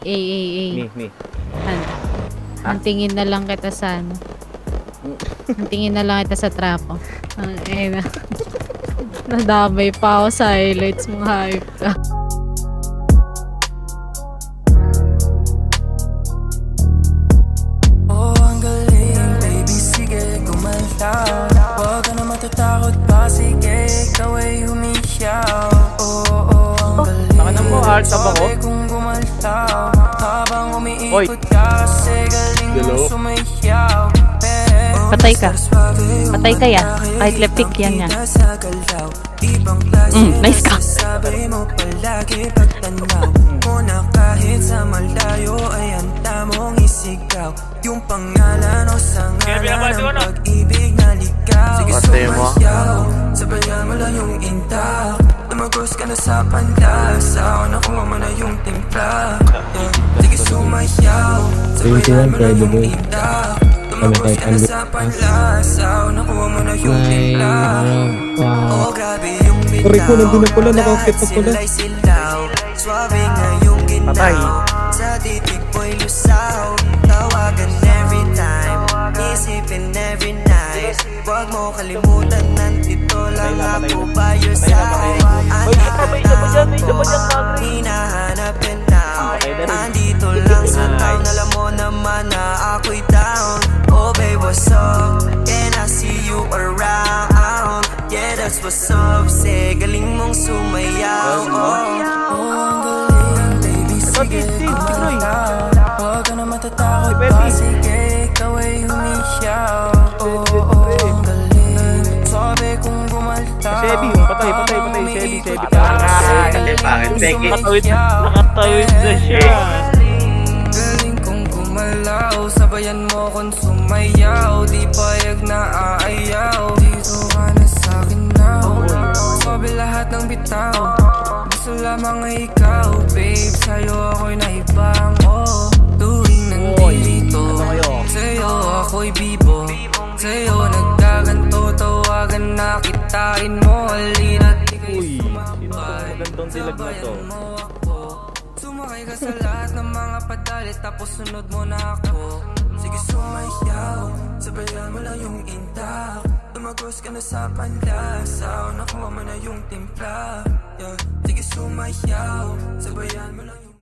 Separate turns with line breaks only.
Me.
Tingin na lang kita sa ano. Tingin na lang kita sa trapo. Ayun na. Nadamay pa ako sa highlights mong hype ka.
Oh, ang galing, baby, sige, gumalaw. Huwag ka na matatakot pa, sige, ikaw ay humiyaw. Oh, ang galing,
Saka na mo, art na ba ko?
sabi kong gumalaw. Habang umiikot ka, kasi galing mong sumayaw.
Patay ka. Patay ka ya. Kahit lepik yan yan. Nice ka.
Sabi mo palagi pagtanaw mo na kahit sa malayo ay handa mong isigaw. Yung pangalan o sa ngalan ng pag-ibig na ligaw. Sige sumayaw, sabayan mo lang yung intak. Tumagos ka na sa panlasa, nakuha mo na yung timpla. Sige sumayaw, sabayan mo lang yung intak. Tumagos ka na sa panlasa, nakuha mo na yung timpla. Oh grabe yung
Rico, nandun na pala, nakakit na pala.
silaw, swabe nga yung ginaw. Sa titig mo'y lusaw, tawagan every time, isipin every night. Huwag mo kalimutan, nandito lang ako by your side. Hinahanap ka now, andito lang sa town. Alam mo naman na ako'y down. Oh babe, what's up? Can I see you around? Yeah, that's what's up. Say, galing mong sumayaw. Ang galing, baby, sige, gumalaw. Huwag ka na matatakot pa, sige, ikaw ay humiyaw. Ang galing, sabi kong gumalaw.
Sebi, patay. Sebi.
Nakatawid na siya.
Galing kong gumalaw, sabayan mo kong sumayaw. Di payag na aayaw, dito ka na sa'kin now. Sabi lahat ng bitaw, gusto lamang ay ikaw. Babe, sa'yo ako'y naibang. Tuwing nandito, sa'yo ako'y bibo. Sa'yo nagkaganto, tawagan na kitain mo. Halina't ika'y sumabay, sabayan mo ako. Sumakay ka sa lahat ng mga padalit, tapos sunod mo na ako. Sige sumayaw, sabayan mo lang yung intak. Tumagos ka na sa panlasa, nakuha mo na yung timpla. Sige sumayaw, sabayan mo lang yung